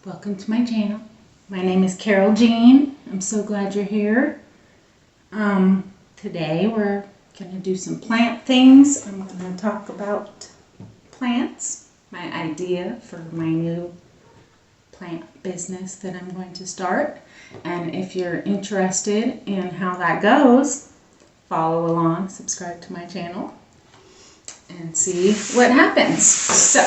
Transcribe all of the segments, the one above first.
Welcome to my channel. My name is Carol Jean. I'm so glad you're here. Today we're going to do some plant things. I'm going to talk about plants, my idea for my new plant business that I'm going to start. And if you're interested in how that goes, follow along, subscribe to my channel, and see what happens. So,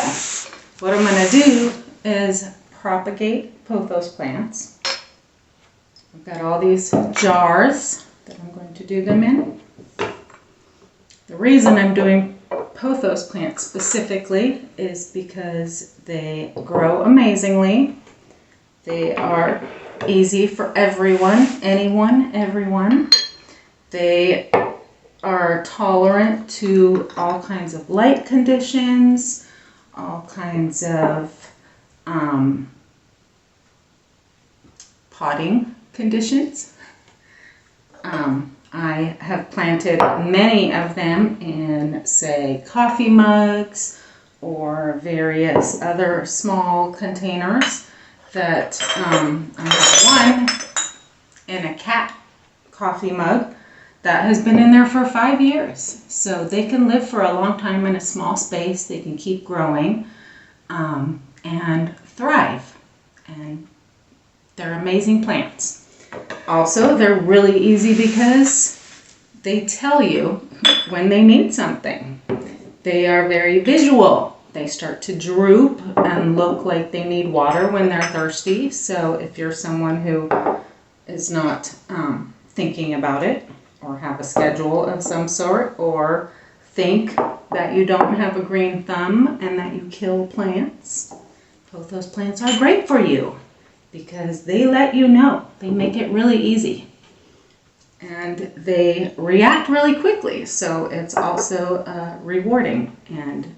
what I'm going to do is propagate pothos plants. I've got all these jars that I'm going to do them in. The reason I'm doing pothos plants specifically is because they grow amazingly. They are easy for everyone, anyone, everyone. They are tolerant to all kinds of light conditions, all kinds of potting conditions. I have planted many of them in, say, coffee mugs or various other small containers that I have one in a cat coffee mug that has been in there for 5 years. So they can live for a long time in a small space. They can keep growing and thrive. And they're amazing plants. Also, they're really easy because they tell you when they need something. They are very visual. They start to droop and look like they need water when they're thirsty. So if you're someone who is not thinking about it, or have a schedule of some sort, or think that you don't have a green thumb and that you kill plants, pothos plants are great for you because they let you know. They make it really easy. And they react really quickly, so it's also rewarding. And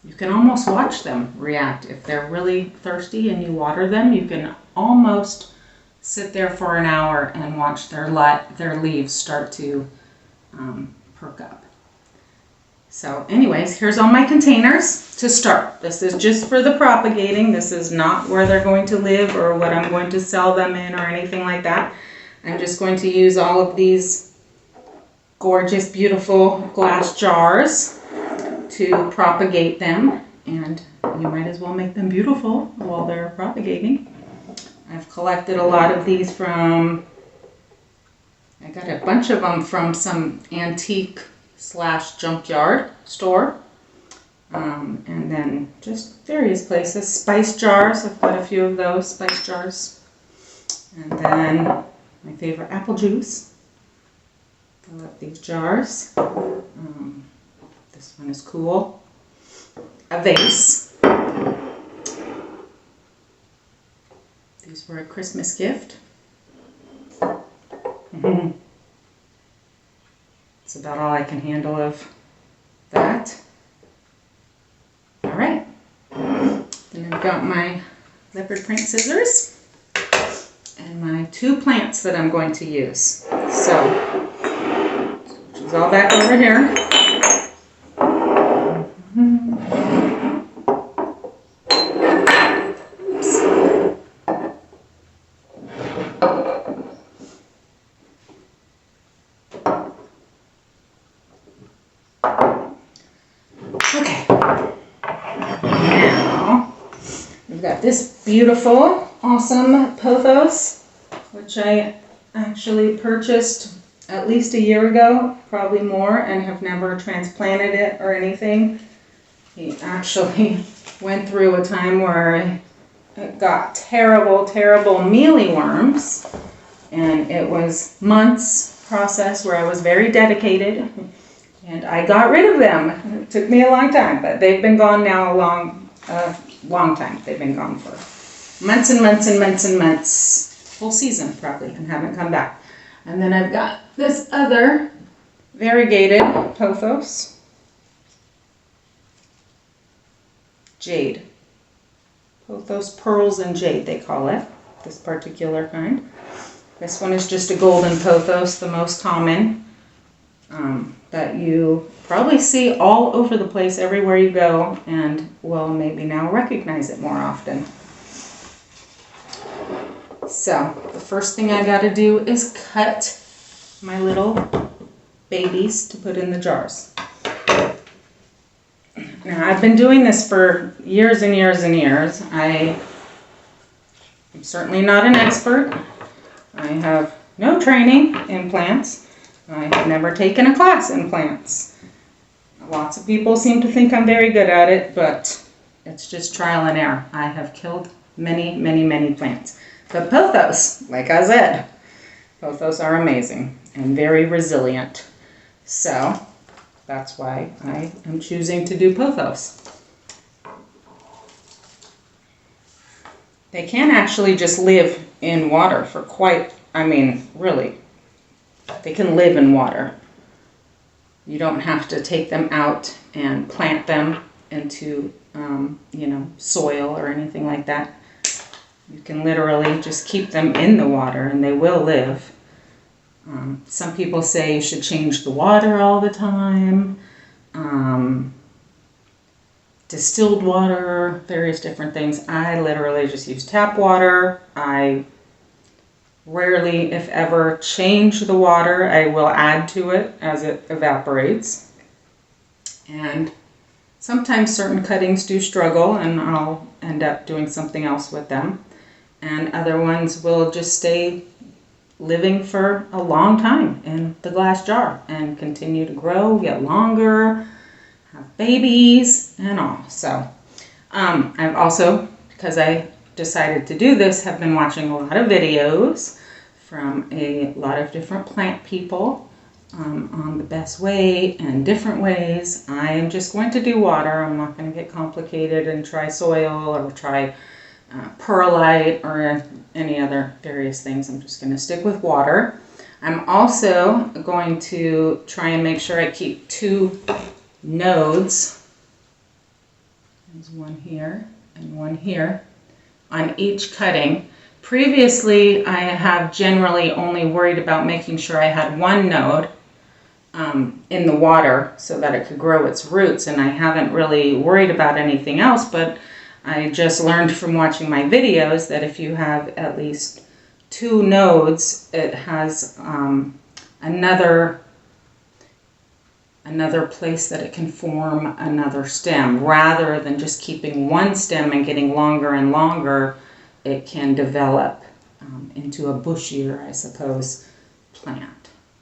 you can almost watch them react. If they're really thirsty and you water them, you can almost sit there for an hour and watch their leaves start to perk up. So anyways, here's all my containers to start. This is just for the propagating. This is not where they're going to live or what I'm going to sell them in or anything like that. I'm just going to use all of these gorgeous, beautiful glass jars to propagate them. And you might as well make them beautiful while they're propagating. I've collected a lot of these from, I got a bunch of them from some antique / junkyard store. And then just various places. Spice jars, I've got a few of those spice jars. And then my favorite apple juice. I love these jars. This one is cool. A vase. These were a Christmas gift. That's about all I can handle of that. All right. Then I've got my leopard print scissors and my 2 plants that I'm going to use. So, she's all back over here. Okay, now we've got this beautiful, awesome pothos, which I actually purchased at least a year ago, probably more, and have never transplanted it or anything. He actually went through a time where it got terrible, terrible mealyworms, and it was months process where I was very dedicated. And I got rid of them. It took me a long time, but they've been gone now a long time. They've been gone for months and months and months and months. Full season, probably, and haven't come back. And then I've got this other variegated pothos. Jade. Pothos pearls and jade, they call it. This particular kind. This one is just a golden pothos, the most common. that you probably see all over the place everywhere you go, and will maybe now recognize it more often. So the first thing I got to do is cut my little babies to put in the jars. Now I've been doing this for years and years and years. I'm certainly not an expert. I have no training in plants. I have never taken a class in plants. Lots of people seem to think I'm very good at it, but it's just trial and error. I have killed many, many, many plants. But pothos, like I said, pothos are amazing and very resilient. So that's why I am choosing to do pothos. They can actually just live in water for really, they can live in water. You don't have to take them out and plant them into, soil or anything like that. You can literally just keep them in the water and they will live. Some people say you should change the water all the time. Distilled water, various different things. I literally just use tap water. I rarely, if ever, change the water. I will add to it as it evaporates. And sometimes certain cuttings do struggle and I'll end up doing something else with them. And other ones will just stay living for a long time in the glass jar and continue to grow, get longer, have babies and all. So I've also, because I decided to do this, have been watching a lot of videos from a lot of different plant people on the best way and different ways. I am just going to do water. I'm not going to get complicated and try soil or try perlite or any other various things. I'm just going to stick with water. I'm also going to try and make sure I keep 2 nodes. There's one here and one here on each cutting. Previously, I have generally only worried about making sure I had 1 node in the water so that it could grow its roots, and I haven't really worried about anything else, but I just learned from watching my videos that if you have at least 2 nodes, it has another place that it can form another stem. Rather than just keeping 1 stem and getting longer and longer, it can develop into a bushier, I suppose, plant.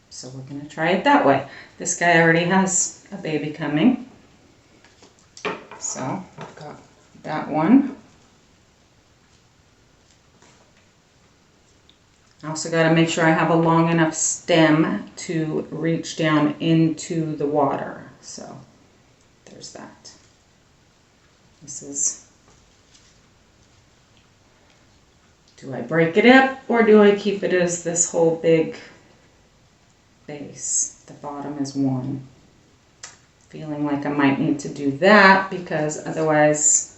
So we're going to try it that way. This guy already has a baby coming. So I've got that one. I also got to make sure I have a long enough stem to reach down into the water. So there's that. This is, do I break it up or do I keep it as this whole big base? The bottom is 1. Feeling like I might need to do that because otherwise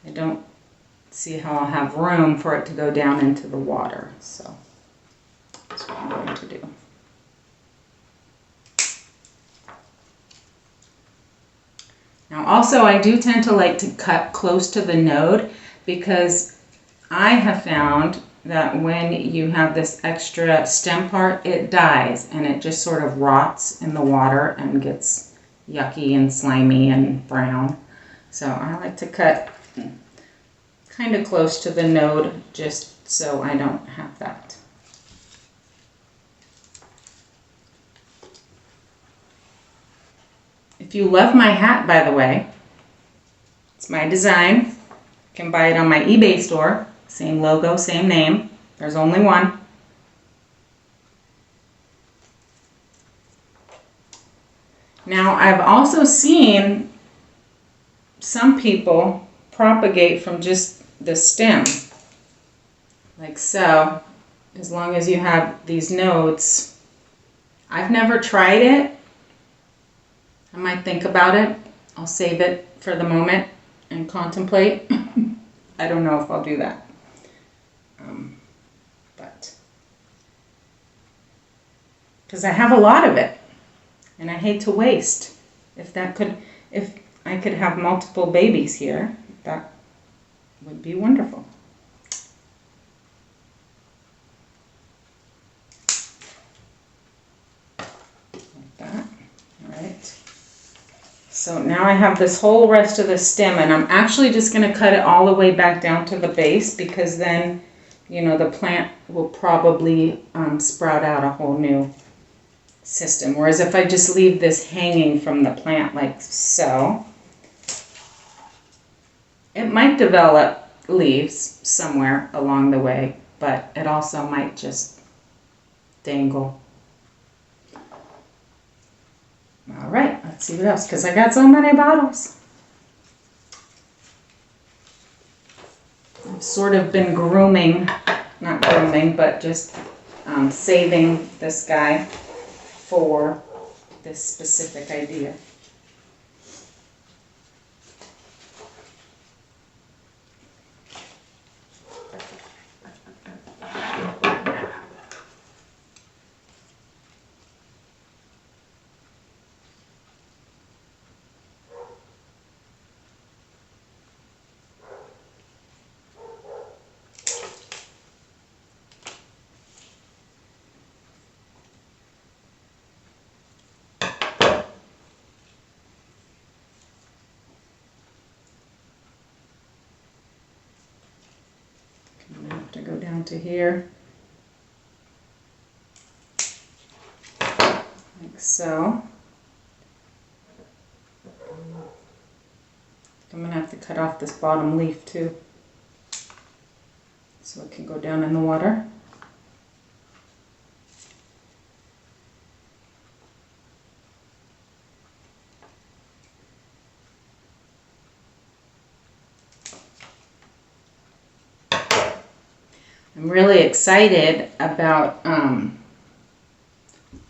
I don't see how I'll have room for it to go down into the water. So that's what I'm going to do. Now also I do tend to like to cut close to the node because I have found that when you have this extra stem part, it dies and it just sort of rots in the water and gets yucky and slimy and brown. So I like to cut kind of close to the node just so I don't have that. If you love my hat, by the way, it's my design. You can buy it on my eBay store. Same logo, same name. There's only one. Now, I've also seen some people propagate from just the stem, like so, as long as you have these nodes. I've never tried it. I might think about it. I'll save it for the moment and contemplate. I don't know if I'll do that. But because I have a lot of it and I hate to waste. If I could have multiple babies here, that would be wonderful. Like that. All right. So now I have this whole rest of the stem, and I'm actually just going to cut it all the way back down to the base, because then, you know, the plant will probably sprout out a whole new system. Whereas if I just leave this hanging from the plant like so, it might develop leaves somewhere along the way, but it also might just dangle. All right, let's see what else, because I got so many bottles. I've sort of been not grooming, but just saving this guy for this specific idea. I'm going to have to go down to here, like so. I'm going to have to cut off this bottom leaf too, so it can go down in the water. I'm really excited about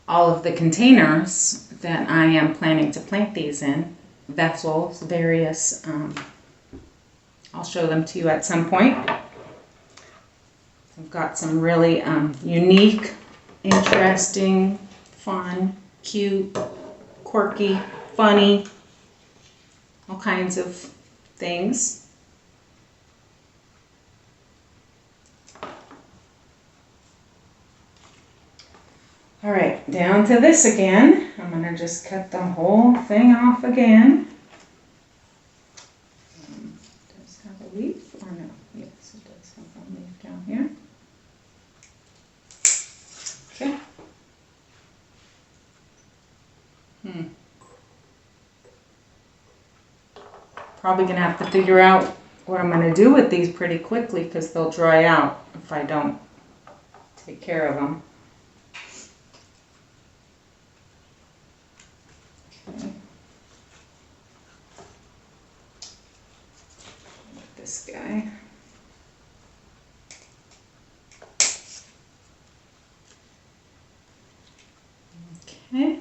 all of the containers that I am planning to plant these in. Vessels, various, I'll show them to you at some point. I've got some really unique, interesting, fun, cute, quirky, funny, all kinds of things. All right, down to this again. I'm going to just cut the whole thing off again. Does it have a leaf or no? Yes, it does have a leaf down here. Okay. Probably going to have to figure out what I'm going to do with these pretty quickly, because they'll dry out if I don't take care of them. This guy. Okay.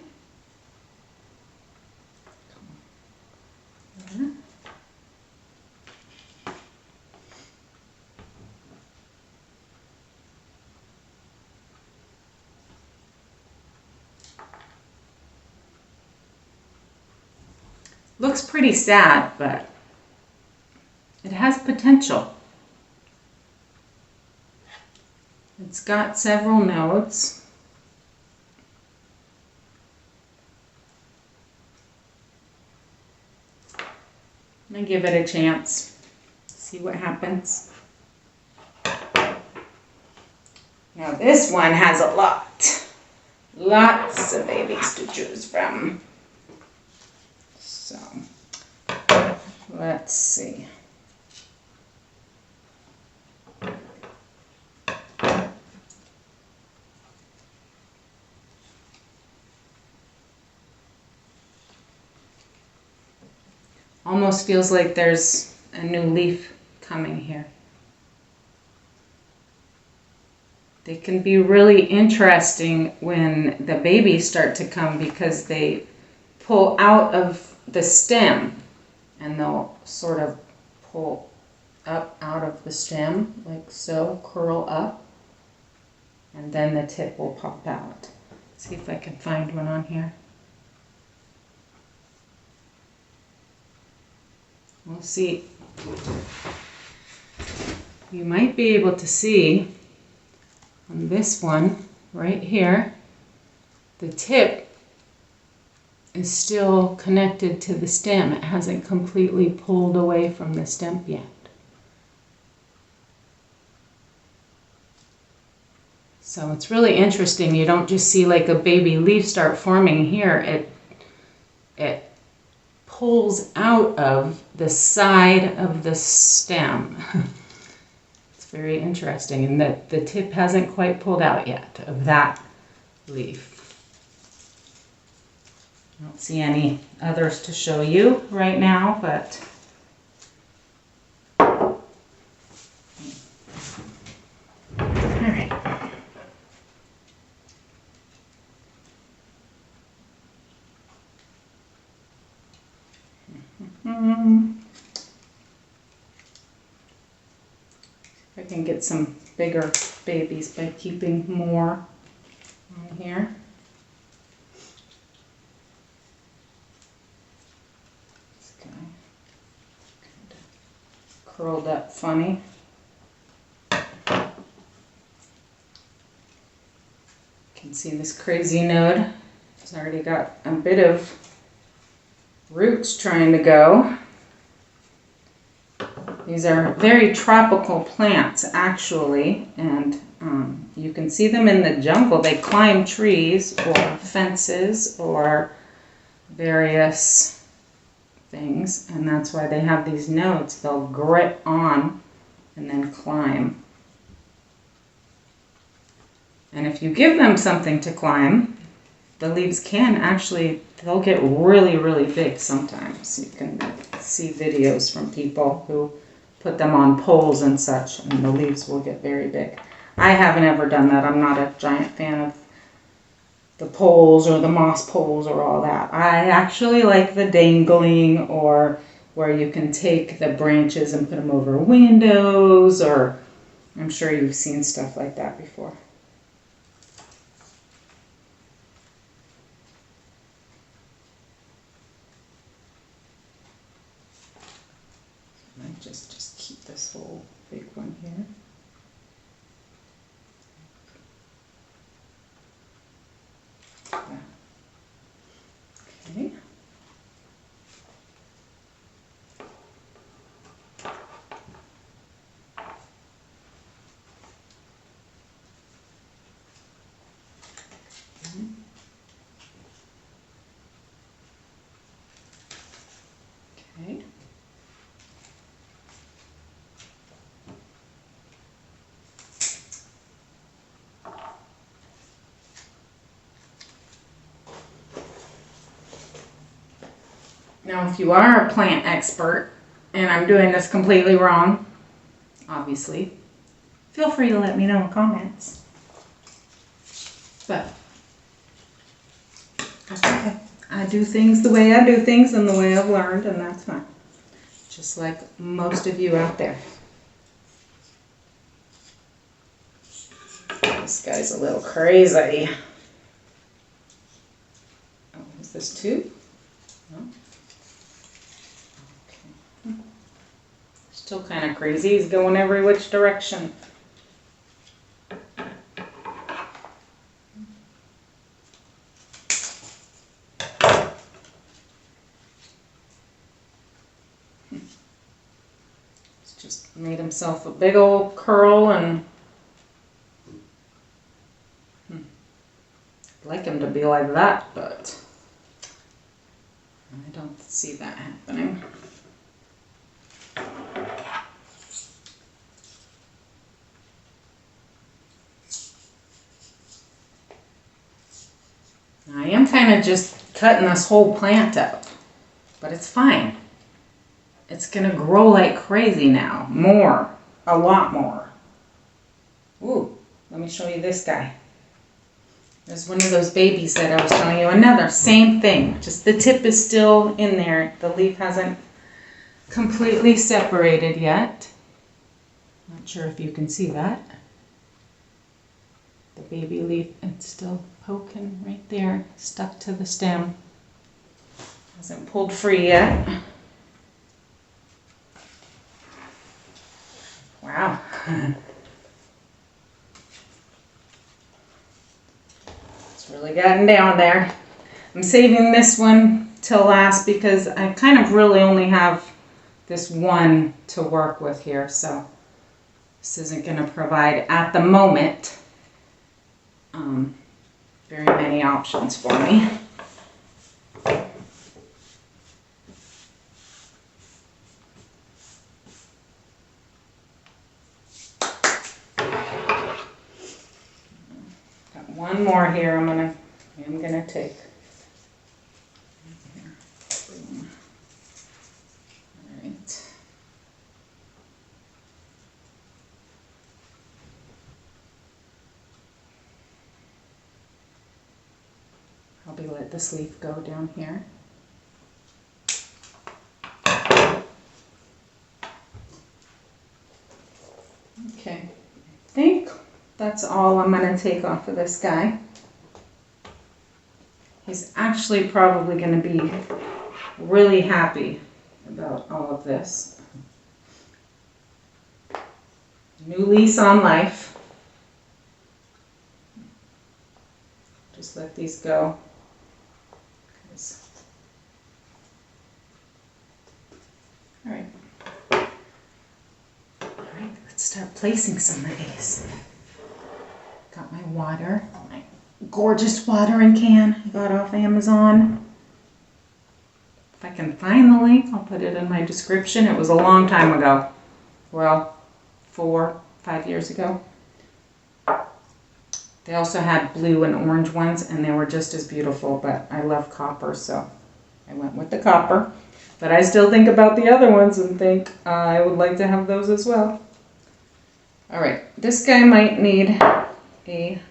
Looks pretty sad, but it has potential. It's got several nodes. I'm going to give it a chance, see what happens. Now this one has a lots of babies to choose from. So, let's see. Almost feels like there's a new leaf coming here. They can be really interesting when the babies start to come, because they pull out of the stem and they'll sort of pull up out of the stem like so, curl up, and then the tip will pop out. See if I can find one on here. We'll see. You might be able to see on this one right here, the tip is still connected to the stem. It hasn't completely pulled away from the stem yet. So it's really interesting. You don't just see like a baby leaf start forming here. It pulls out of the side of the stem. It's very interesting, and that the tip hasn't quite pulled out yet of that leaf. I don't see any others to show you right now, but all right. I can get some bigger babies by keeping more on here. This guy kind of curled up funny. You can see this crazy node. It's already got a bit of roots trying to go. These are very tropical plants, actually, and you can see them in the jungle. They climb trees or fences or various things, and that's why they have these nodes. They'll grit on and then climb. And if you give them something to climb, the leaves can actually, they'll get really, really big sometimes. You can see videos from people who put them on poles and such, and the leaves will get very big. I haven't ever done that. I'm not a giant fan of the poles or the moss poles or all that. I actually like the dangling, or where you can take the branches and put them over windows, or I'm sure you've seen stuff like that before. I might just keep this whole big one here. Okay. Okay. Now, if you are a plant expert, and I'm doing this completely wrong, obviously, feel free to let me know in comments. But that's okay. I do things the way I do things and the way I've learned, and that's fine. Just like most of you out there. This guy's a little crazy. Oh, is this two? No? Okay. Still kind of crazy. He's going every which direction. He's just made himself a big old curl, and I'd like him to be like that, but I don't see that happening. I am kind of just cutting this whole plant up, but it's fine. It's going to grow like crazy now. More. A lot more. Ooh, let me show you this guy. There's one of those babies that I was telling you. Another, same thing. Just the tip is still in there. The leaf hasn't completely separated yet. Not sure if you can see that. The baby leaf, it's still poking right there, stuck to the stem. Hasn't pulled free yet. Wow. It's really gotten down there. I'm saving this one till last because I kind of really only have this one to work with here, so this isn't going to provide at the moment very many options for me. Got one more here I'm gonna take. Boom. All right. Probably let this leaf go down here. Okay, I think that's all I'm going to take off of this guy. He's actually probably going to be really happy about all of this. New lease on life. Just let these go. All right. Let's start placing some of these. Got my water, my gorgeous watering can I got off Amazon. If I can find the link, I'll put it in my description. It was a long time ago. Well, 4, 5 years ago. They also had blue and orange ones, and they were just as beautiful, but I love copper, so I went with the copper. But I still think about the other ones and think I would like to have those as well. All right, this guy might need a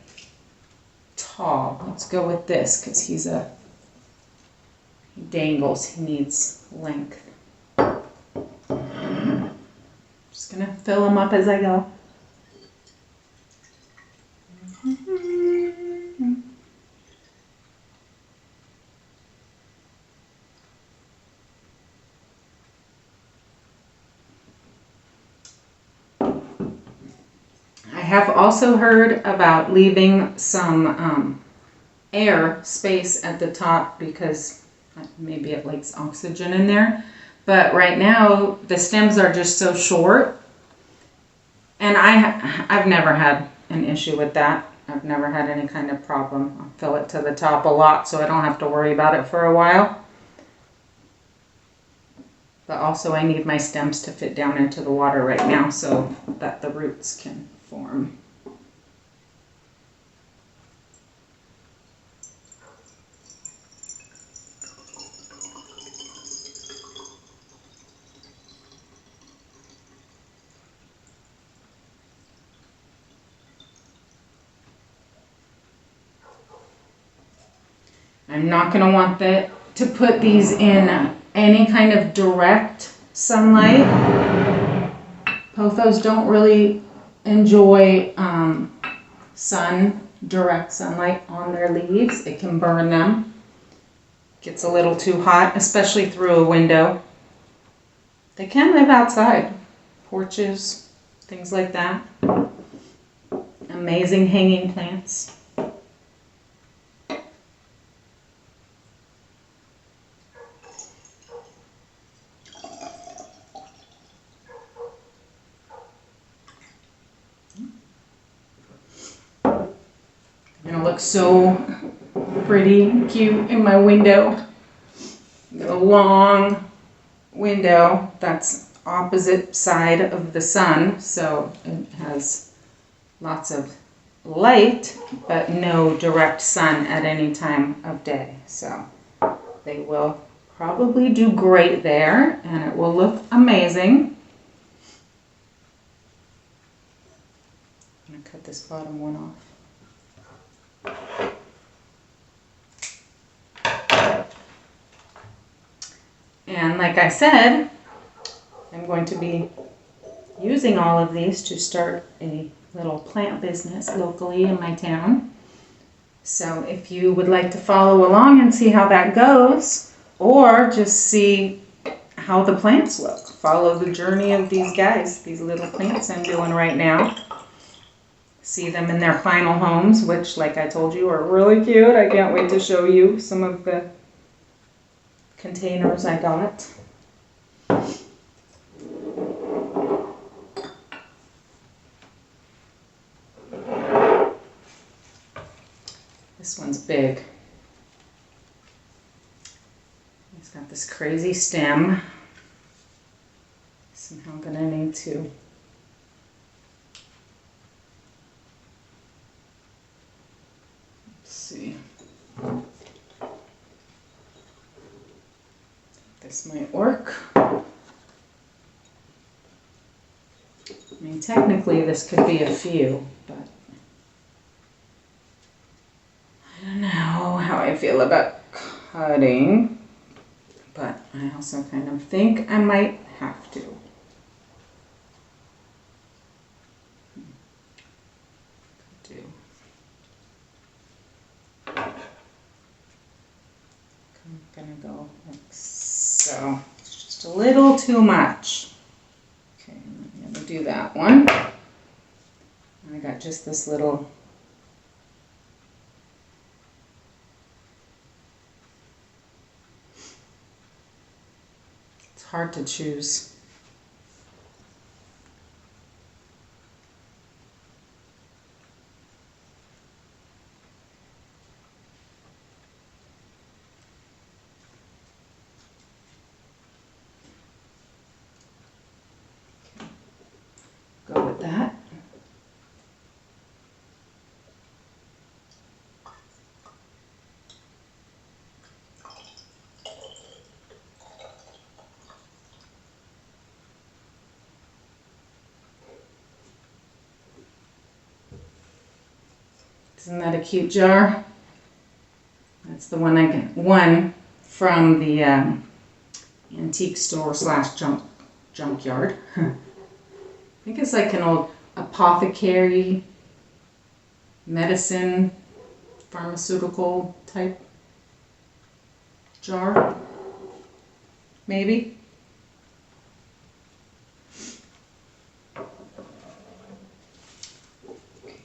tall. Let's go with this because he dangles. He needs length. Just gonna fill him up as I go. I have also heard about leaving some air space at the top because maybe it likes oxygen in there. But right now the stems are just so short, and I've never had an issue with that. I've never had any kind of problem. I'll fill it to the top a lot so I don't have to worry about it for a while. But also I need my stems to fit down into the water right now so that the roots can form. I'm not going to want to put these in any kind of direct sunlight. Pothos don't really enjoy direct sunlight on their leaves. It can burn them. Gets a little too hot, especially through a window. They can live outside, porches, things like that. Amazing hanging plants. Gonna look so pretty and cute in my window. The long window that's opposite side of the sun, so it has lots of light but no direct sun at any time of day. So they will probably do great there and it will look amazing. I'm gonna cut this bottom one off. And like I said, I'm going to be using all of these to start a little plant business locally in my town. So if you would like to follow along and see how that goes, or just see how the plants look, follow the journey of these guys, these little plants I'm doing right now. See them in their final homes, which, like I told you, are really cute. I can't wait to show you some of the containers I got. This one's big. It's got this crazy stem. Somehow I'm gonna need to see. This might work. I mean, technically this could be a few, but I don't know how I feel about cutting, but I also kind of think I might have to. I'm gonna go like so. It's just a little too much. Okay, I'm gonna do that one. I got just this little. It's hard to choose. Go with that. Isn't that a cute jar? That's the one I got, one from the antique store slash junkyard. I think it's like an old apothecary medicine pharmaceutical type jar, maybe.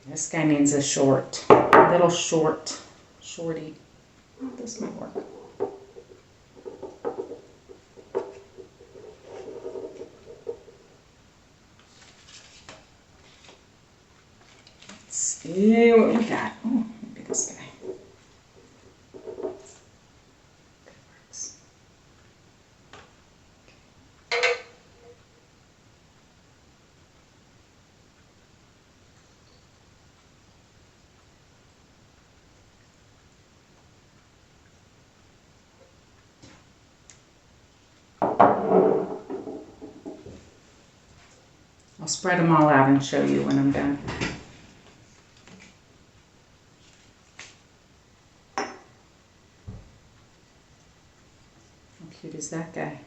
This guy needs a little shorty. This might work. Let's see what we got. Oh, maybe this guy. That works. I'll spread them all out and show you when I'm done. How cute is that guy?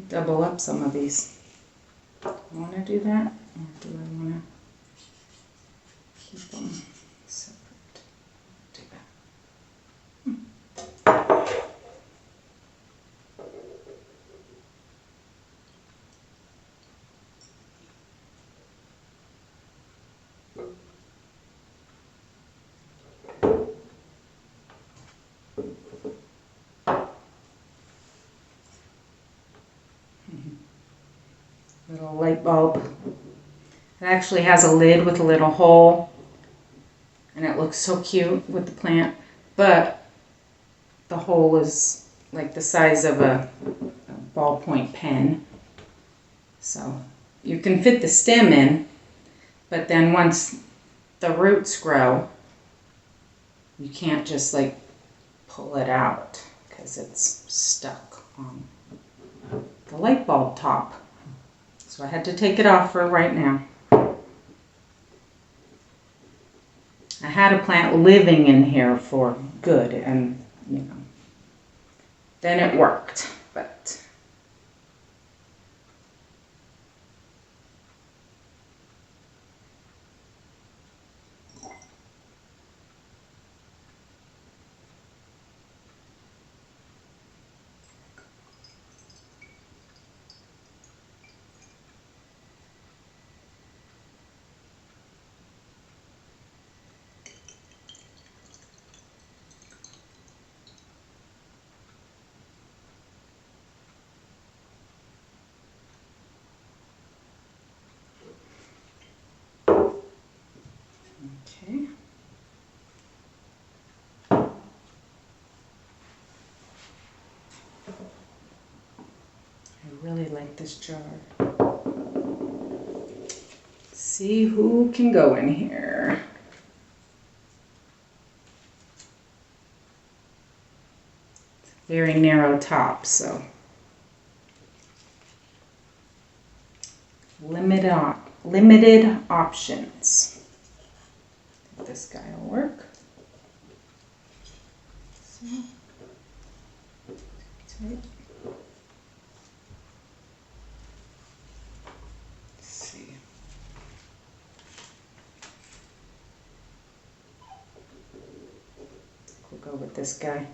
Double up some of these. Do I want to do that, or do I want to keep them separate? Do that. Little light bulb. It actually has a lid with a little hole, and it looks so cute with the plant, but the hole is like the size of a ballpoint pen. So you can fit the stem in, but then once the roots grow, you can't just like pull it out because it's stuck on the light bulb top. So I had to take it off for right now. I had a plant living in here for good, and then it worked, but okay. I really like this jar. See who can go in here. Very narrow top, so limited options. I think this guy will work. So, tight. Let's see. We'll go with this guy.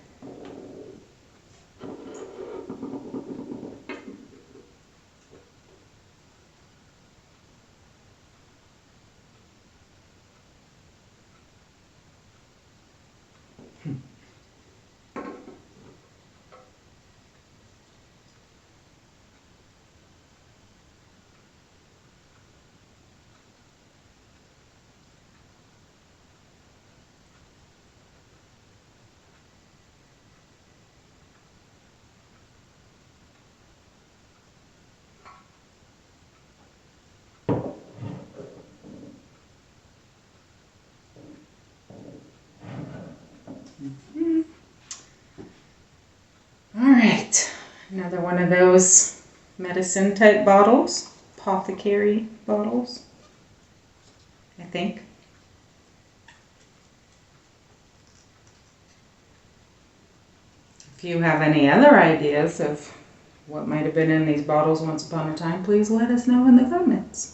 All right, another one of those medicine type bottles, apothecary bottles, I think. If you have any other ideas of what might have been in these bottles once upon a time, please let us know in the comments.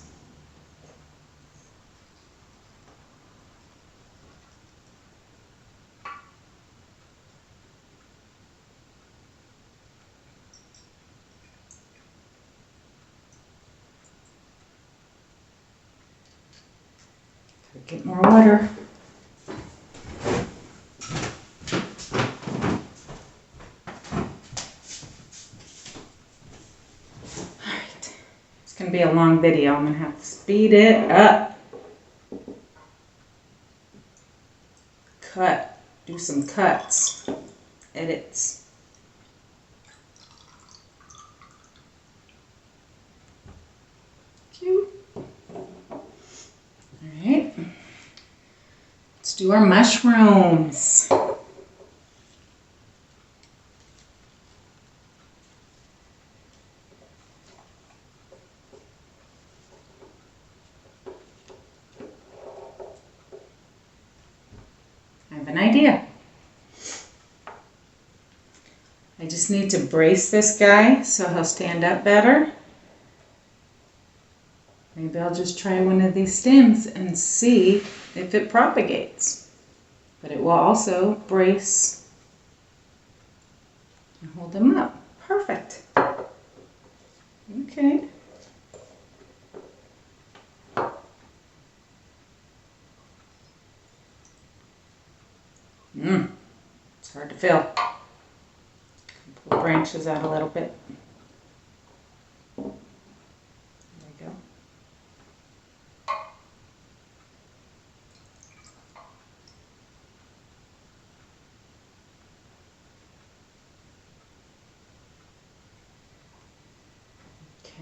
Get more water. Alright, it's going to be a long video. I'm going to have to speed it up. Cut. Do some cuts. Edits. Cute. Alright. Let's do our mushrooms. I have an idea. I just need to brace this guy so he'll stand up better. Maybe I'll just try one of these stems and see if it propagates. But it will also brace and hold them up. Perfect. Okay. It's hard to fill. Pull the branches out a little bit. There we go.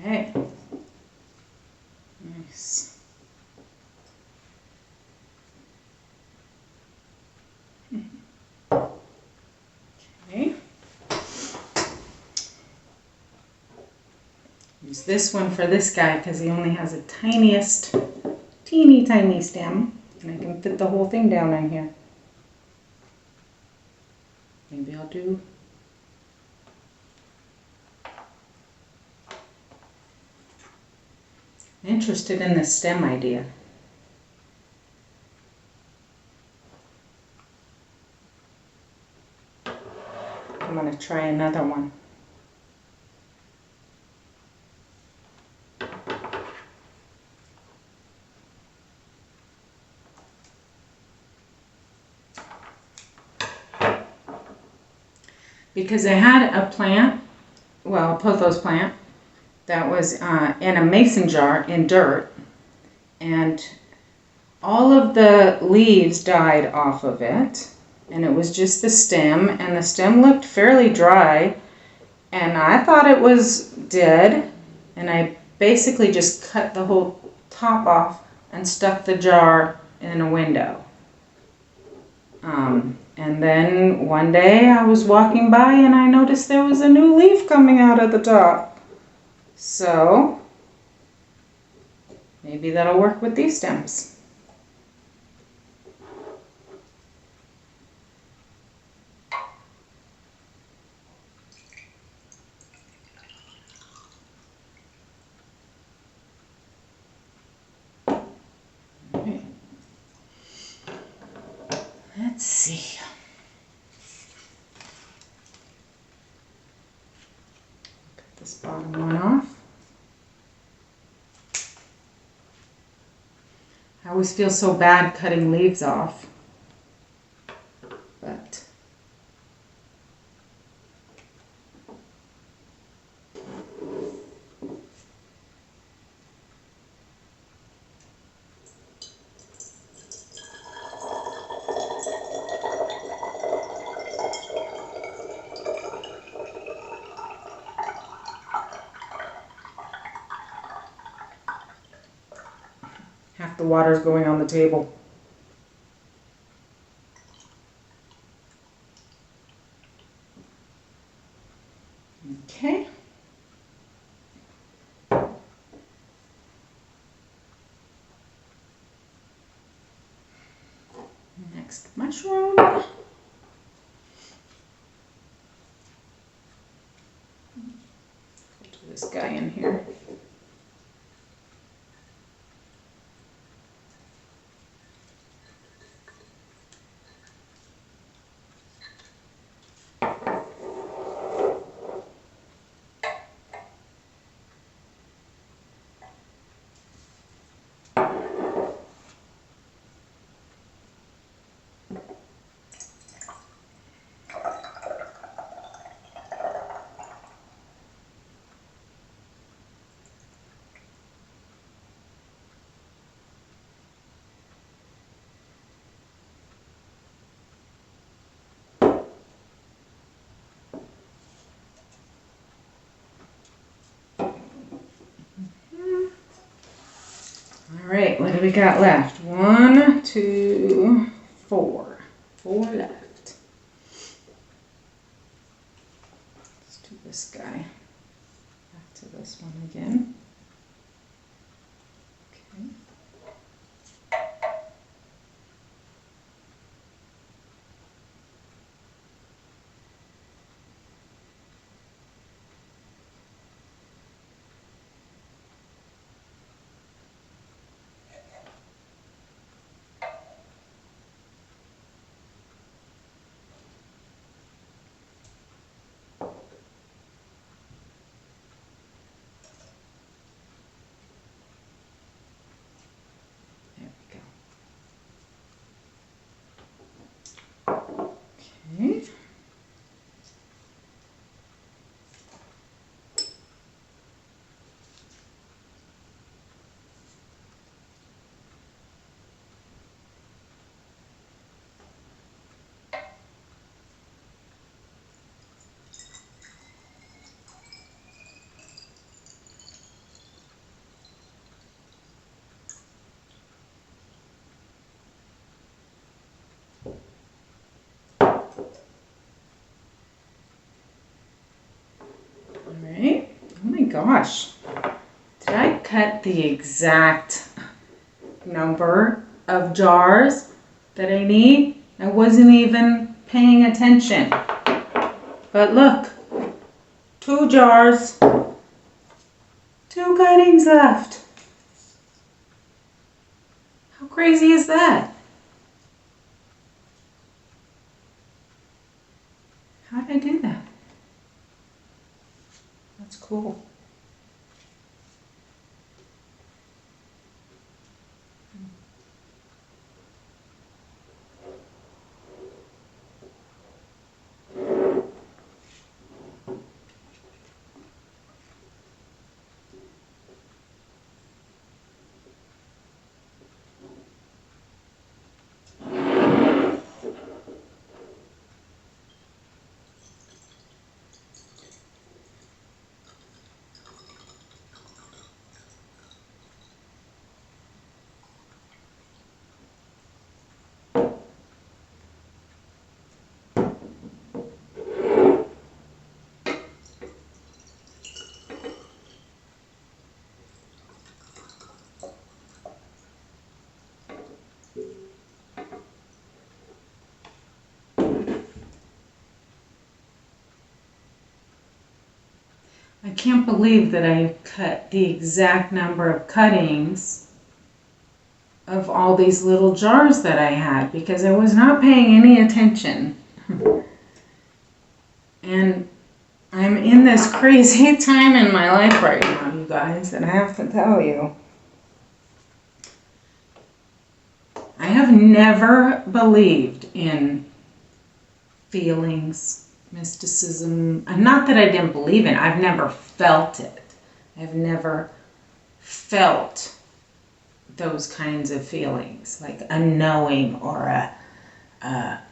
Okay. Nice. Okay. Use this one for this guy because he only has a teeny tiny stem. And I can fit the whole thing down in here. Maybe I'll do interested in the stem idea. I'm going to try another one. Because I had a plant, well, a pothos plant, that was in a mason jar in dirt, and all of the leaves died off of it, and it was just the stem, and the stem looked fairly dry, and I thought it was dead, and I basically just cut the whole top off and stuck the jar in a window. And then one day I was walking by and I noticed there was a new leaf coming out of the top. So maybe that'll work with these stems. Okay. Let's see. Cut this bottom one off. I always feel so bad cutting leaves off, but half the water is going on the table. Okay. Next mushroom. Go to this guy in here. All right, what do we got left? 1, 2, 4. 4 left. Let's do this guy. Back to this one again. Okay. Okay. Alright, oh my gosh, did I cut the exact number of jars that I need. I wasn't even paying attention. But look, 2 jars, 2 cuttings left. How crazy is that? How did I do that? That's cool. I can't believe that I cut the exact number of cuttings of all these little jars that I had because I was not paying any attention. And I'm in this crazy time in my life right now, you guys, and I have to tell you, I have never believed in feelings, mysticism. Not that I didn't believe in it, I've never felt it. I've never felt those kinds of feelings, like a knowing or a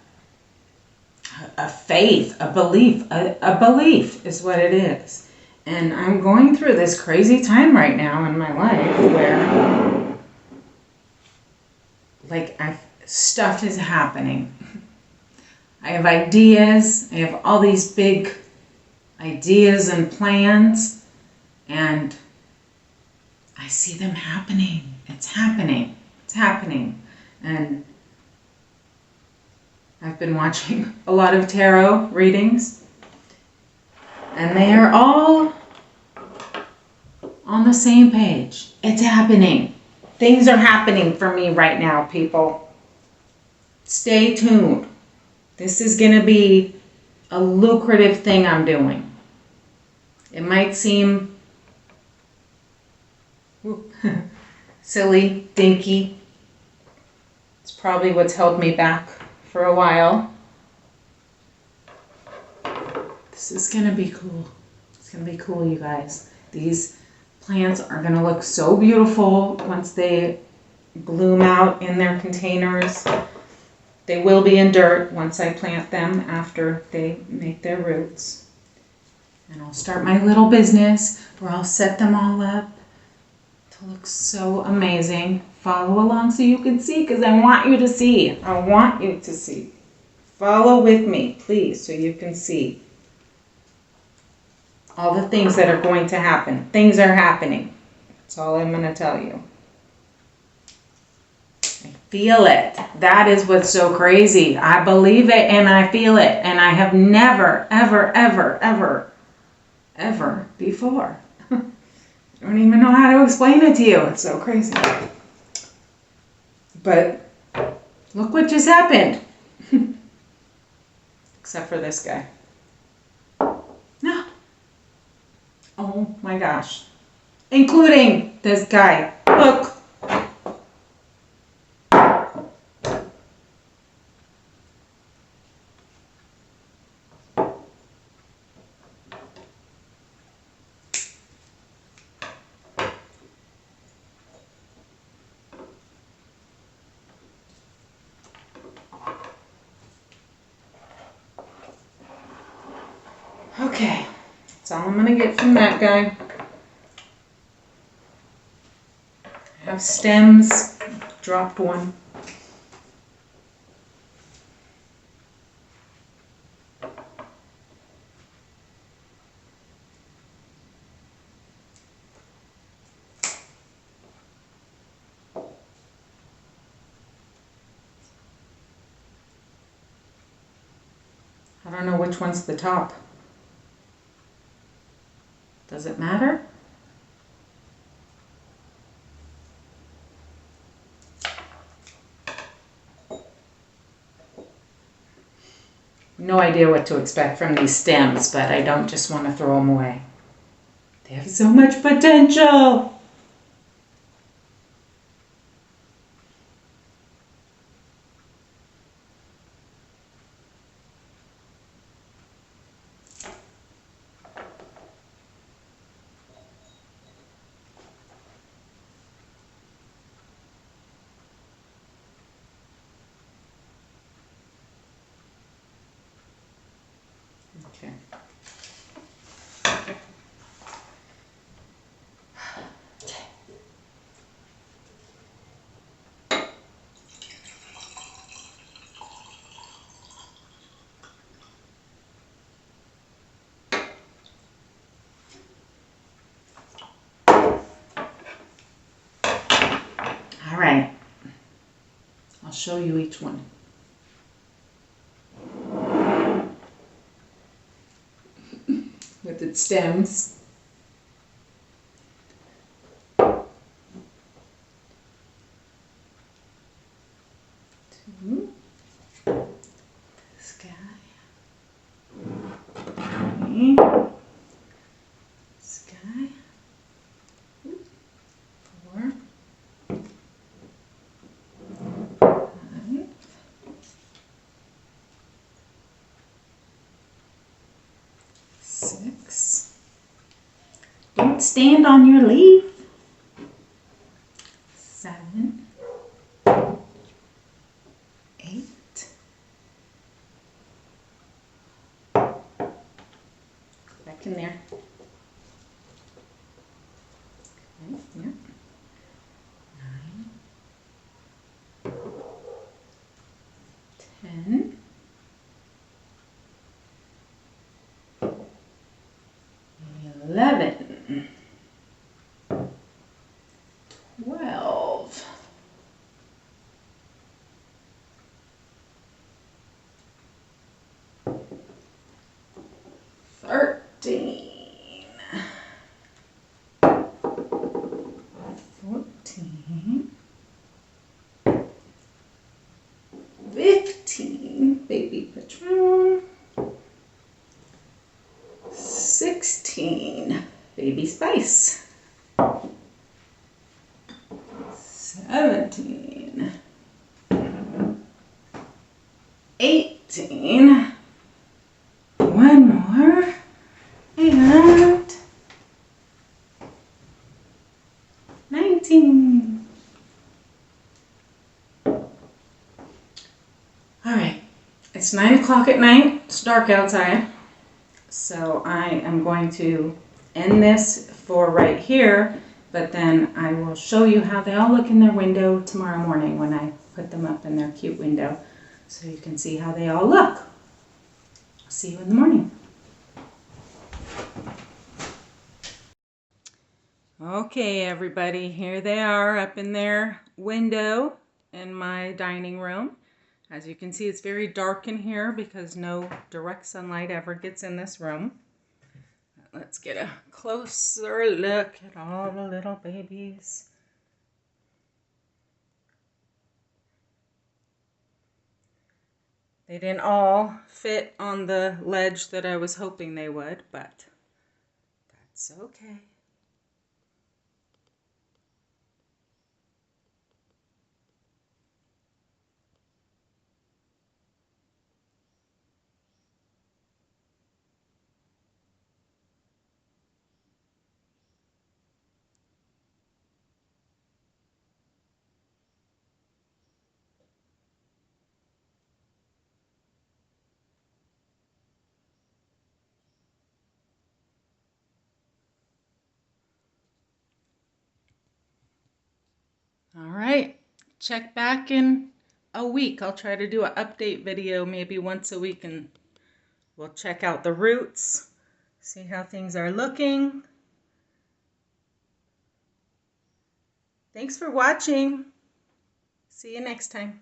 faith, a belief. A belief is what it is. And I'm going through this crazy time right now in my life where stuff is happening. I have ideas. I have all these big ideas and plans, and I see them happening. It's happening. It's happening. And I've been watching a lot of tarot readings, and they are all on the same page. It's happening. Things are happening for me right now, people. Stay tuned. This is going to be a lucrative thing I'm doing. It might seem silly, dinky. It's probably what's held me back for a while. This is going to be cool. It's going to be cool, you guys. These plants are going to look so beautiful once they bloom out in their containers. They will be in dirt once I plant them after they make their roots. And I'll start my little business where I'll set them all up to look so amazing. Follow along so you can see, because I want you to see. I want you to see. Follow with me, please, so you can see all the things that are going to happen. Things are happening. That's all I'm going to tell you. I feel it. That is what's so crazy. I believe it and I feel it. And I have never, ever, ever, ever, ever before. I don't even know how to explain it to you. It's so crazy. But look what just happened. Except for this guy. No. Oh my gosh. Including this guy. Look. Okay, that's all I'm going to get from that guy. I have stems, dropped one. I don't know which one's the top. Does it matter? No idea what to expect from these stems, but I don't just want to throw them away. They have so much potential. Okay. All right. I'll show you each one. With its stems. Two. This guy. Three. This guy. 4. 5. 6. Don't stand on your leaf. 7. 8. Back in there. Okay, yeah. 9. 10. 11. 12. 13. 14. 15. Baby Patron. 16. Baby Spice. 17. 18. One more. And 19. All right. It's 9 o'clock at night. It's dark outside. So I am going to end this for right here, but then I will show you how they all look in their window tomorrow morning when I put them up in their cute window, so you can see how they all look. I'll see you in the morning. Okay, everybody, here they are up in their window in my dining room. As you can see, it's very dark in here because no direct sunlight ever gets in this room. Let's get a closer look at all the little babies. They didn't all fit on the ledge that I was hoping they would, but that's okay. All right, check back in a week. I'll try to do an update video maybe once a week, and we'll check out the roots, see how things are looking. Thanks for watching. See you next time.